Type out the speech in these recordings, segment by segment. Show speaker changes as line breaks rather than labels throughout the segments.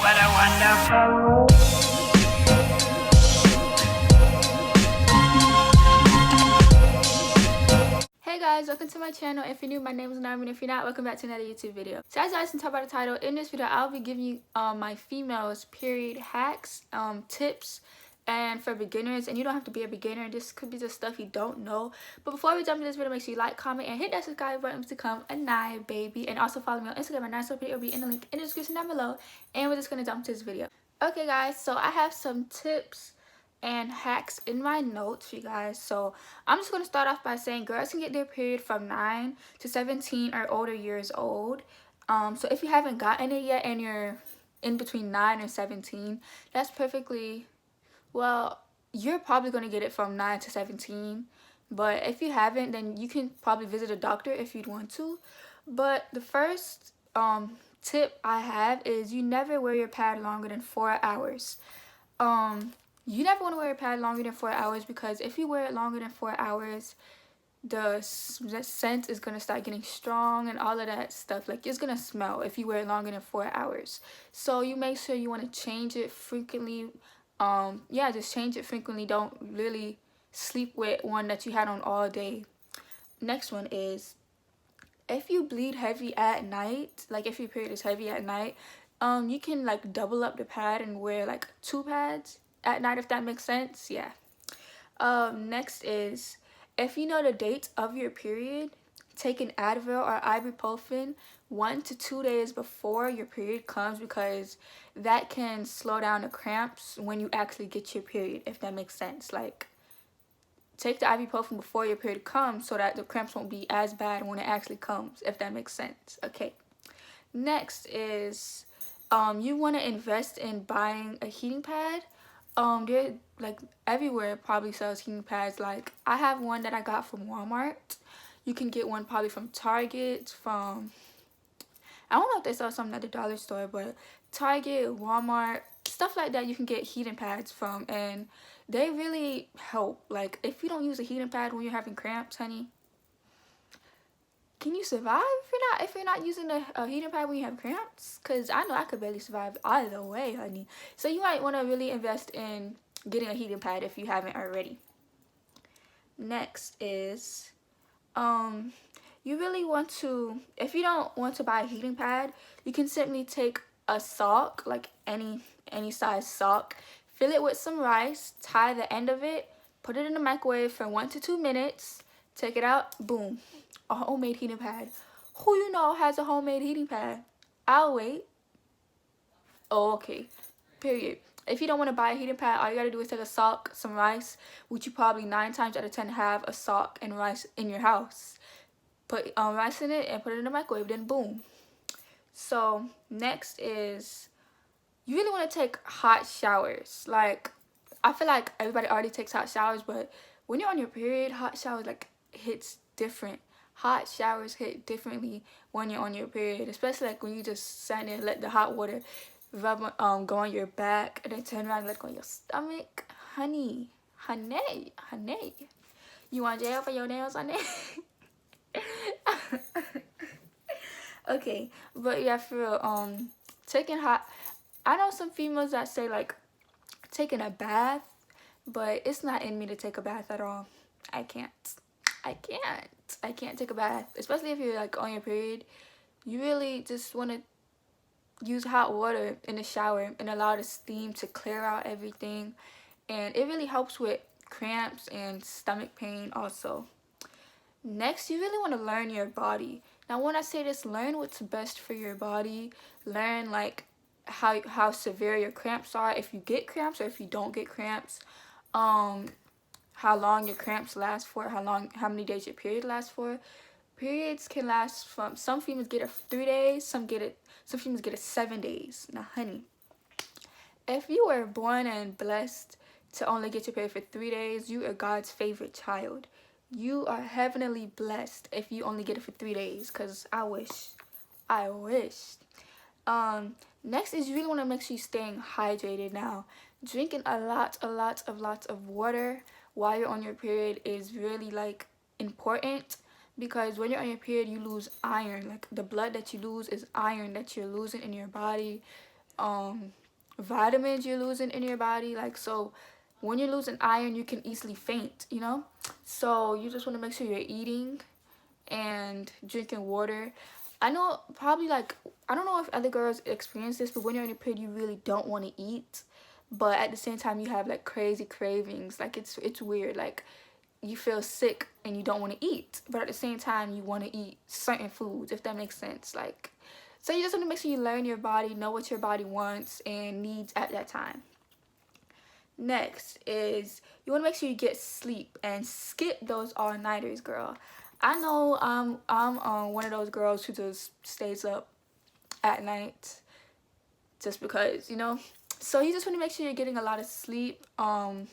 What a wonderful.
Hey guys, welcome to my channel. If you're new, my name is Narmin. If you're not, welcome back to another YouTube video. So as you guys can tell by the title, in this video I'll be giving you my females period hacks, tips, and for beginners. And you don't have to be a beginner, this could be just stuff you don't know. But before we jump into this video, make sure you like, comment, and hit that subscribe button to become a Nye baby. And also follow me on Instagram at NyeSophie. It'll be in the link in the description down below. And we're just gonna jump into this video. Okay guys, so I have some tips and hacks in my notes for you guys. So I'm just going to start off by saying girls can get their period from 9 to 17 or older years old. So if you haven't gotten it yet and you're in between 9 and 17, that's perfectly, well, you're probably going to get it from 9 to 17. But if you haven't, then you can probably visit a doctor if you'd want to. But the first tip I have is you never wear your pad longer than 4 hours. You never want to wear a pad longer than 4 hours, because if you wear it longer than 4 hours, the scent is going to start getting strong and all of that stuff. Like, it's going to smell if you wear it longer than 4 hours. So you make sure you want to change it frequently. Yeah, just change it frequently. Don't really sleep with one that you had on all day. Next one is, if you bleed heavy at night, like if your period is heavy at night, you can like double up the pad and wear like 2 pads at night, if that makes sense. Yeah. Next is, if you know the date of your period, take an Advil or ibuprofen 1 to 2 days before your period comes, because that can slow down the cramps when you actually get your period, if that makes sense. Like, take the ibuprofen before your period comes so that the cramps won't be as bad when it actually comes, if that makes sense. Okay. Next is, you want to invest in buying a heating pad. They're like everywhere probably sells heating pads. Like, I have one that I got from Walmart. You can get one probably from Target, from, I don't know if they sell something at the dollar store, but Target, Walmart, stuff like that, you can get heating pads from, and they really help. Like, if you don't use a heating pad when you're having cramps, honey, can you survive if you're not using a heating pad when you have cramps? Because I know I could barely survive either way, honey. So you might want to really invest in getting a heating pad if you haven't already. Next is, you really want to, if you don't want to buy a heating pad, you can simply take a sock, like any size sock, fill it with some rice, tie the end of it, put it in the microwave for 1 to 2 minutes, take it out, boom, a homemade heating pad. Who you know has a homemade heating pad? I'll wait. Oh, okay. Period. If you don't want to buy a heating pad, all you gotta do is take a sock, some rice, which you probably 9 times out of 10 have a sock and rice in your house. Put rice in it and put it in the microwave, then boom. So next is, you really want to take hot showers. Like, I feel like everybody already takes hot showers, but when you're on your period, hot showers like hits different. Hot showers hit differently when you're on your period, especially like when you just sat there and let the hot water rub go on your back and then turn around and let it go on your stomach. Honey, you want jail for your nails, honey? Okay, but yeah, for real, taking hot, I know some females that say like taking a bath, but it's not in me to take a bath at all. I can't take a bath, especially if you're like on your period. You really just want to use hot water in the shower and allow the steam to clear out everything, and it really helps with cramps and stomach pain also. Next, you really want to learn your body. Now when I say this, learn what's best for your body. Learn like how severe your cramps are, if you get cramps or if you don't get cramps, how long your cramps last for, how many days your period lasts for. Periods can last from, some females get it 3 days, some females get it 7 days. Now honey, if you were born and blessed to only get your period for 3 days, you are God's favorite child. You are heavenly blessed if you only get it for 3 days, because I wish. Next is, you really want to make sure you're staying hydrated. Now, drinking a lot of water while you're on your period is really like important, because when you're on your period, you lose iron. Like, the blood that you lose is iron that you're losing in your body. vitamins you're losing in your body. Like, so when you're losing iron, you can easily faint, you know? So you just want to make sure you're eating and drinking water. I know probably, like, I don't know if other girls experience this, but when you're in a period, you really don't want to eat, but at the same time you have like crazy cravings. Like, it's weird. Like, you feel sick and you don't want to eat, but at the same time you want to eat certain foods, if that makes sense. Like, so you just want to make sure you learn your body, know what your body wants and needs at that time. Next is you want to make sure you get sleep and skip those all-nighters, girl. I know I'm one of those girls who just stays up at night just because, you know. So you just want to make sure you're getting a lot of sleep. You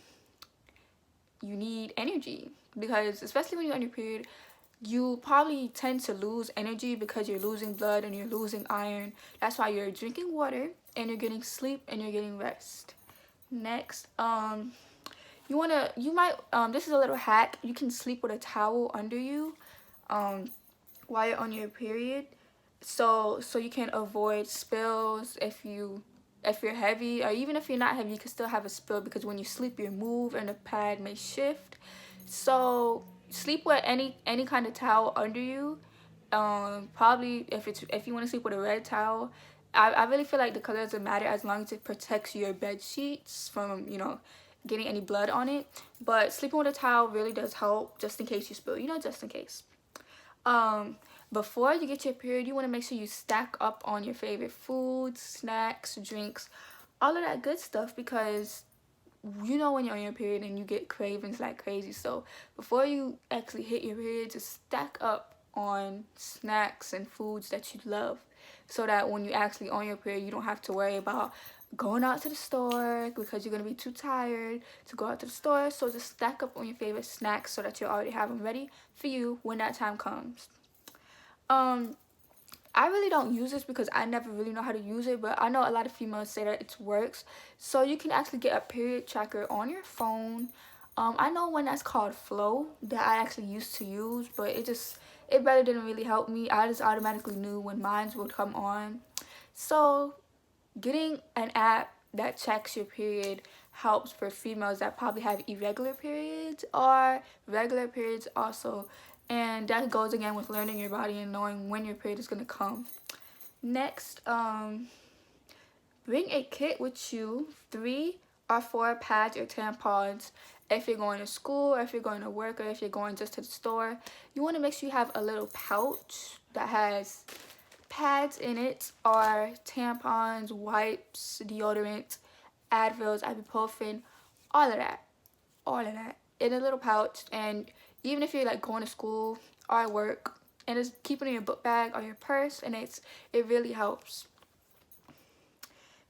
need energy, because especially when you're on your period, you probably tend to lose energy because you're losing blood and you're losing iron. That's why you're drinking water and you're getting sleep and you're getting rest. Next, this is a little hack. You can sleep with a towel under you while you're on your period, so you can avoid spills. If you're heavy, or even if you're not heavy, you can still have a spill, because when you sleep you move and the pad may shift. So sleep with any kind of towel under you. Probably if you want to sleep with a red towel, I really feel like the color doesn't matter as long as it protects your bed sheets from, you know, getting any blood on it. But sleeping with a towel really does help, just in case you spill, you know, just in case. Before you get your period, you want to make sure you stack up on your favorite foods, snacks, drinks, all of that good stuff, because you know when you're on your period and you get cravings like crazy. So before you actually hit your period, just stack up on snacks and foods that you love, so that when you actually on your period, you don't have to worry about going out to the store because you're going to be too tired to go out to the store. So just stack up on your favorite snacks so that you already have them ready for you when that time comes. I really don't use this because I never really know how to use it, but I know a lot of females say that it works. So you can actually get a period tracker on your phone. I know one that's called Flow that I actually used to use, but it really didn't really help me. I just automatically knew when mine would come on. So getting an app that checks your period helps for females that probably have irregular periods or regular periods also. And that goes again with learning your body and knowing when your period is going to come. Next, bring a kit with you, 3 or 4 pads or tampons. If you're going to school, or if you're going to work, or if you're going just to the store, you want to make sure you have a little pouch that has pads in it, or tampons, wipes, deodorant, Advils, ibuprofen, all of that in a little pouch. And even if you're like going to school or work, and just keep it in your book bag or your purse, and it really helps.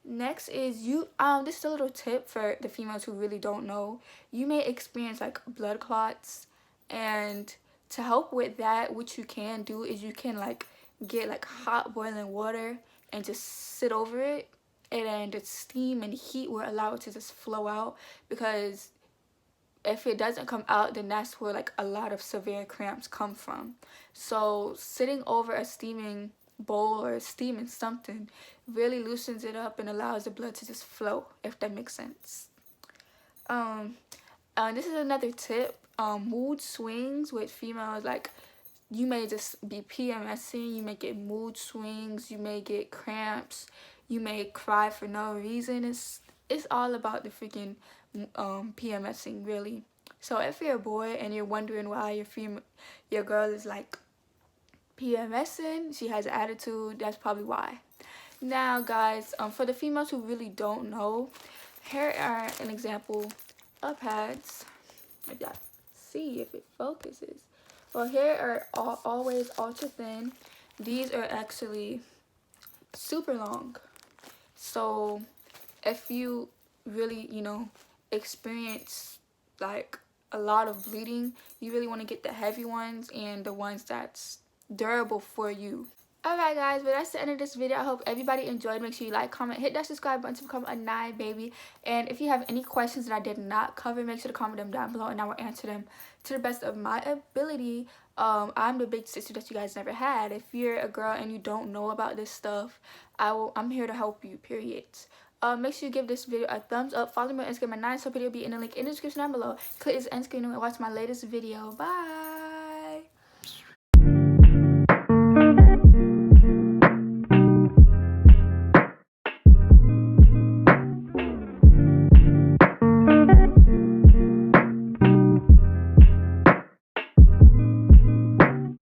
Next is this is a little tip for the females who really don't know. You may experience like blood clots, and to help with that, what you can do is you can like get like hot boiling water and just sit over it, and then the steam and heat will allow it to just flow out, because if it doesn't come out, then that's where like a lot of severe cramps come from. So sitting over a steaming bowl or steaming something really loosens it up and allows the blood to just flow, if that makes sense. This is another tip. Mood swings with females, like you may just be PMSing, you may get mood swings, you may get cramps, you may cry for no reason. It's all about the freaking PMSing, really. So if you're a boy and you're wondering why your girl is like PMSing, she has an attitude, that's probably why. Now guys, for the females who really don't know, here are an example of pads. If y'all see if it focuses. Well, here are always ultra thin. These are actually super long. So if you really, you know, experience like a lot of bleeding, you really want to get the heavy ones and the ones that's durable for you. Alright guys, but that's the end of this video. I hope everybody enjoyed. Make sure you like, comment, hit that subscribe button to become a 9 baby. And if you have any questions that I did not cover, make sure to comment them down below and I will answer them to the best of my ability. I'm the big sister that you guys never had. If you're a girl and you don't know about this stuff, I'm here to help you, period. Make sure you give this video a thumbs up. Follow me on Instagram at 9 so video will be in the link in the description down below. Click this end screen and watch my latest video. Bye.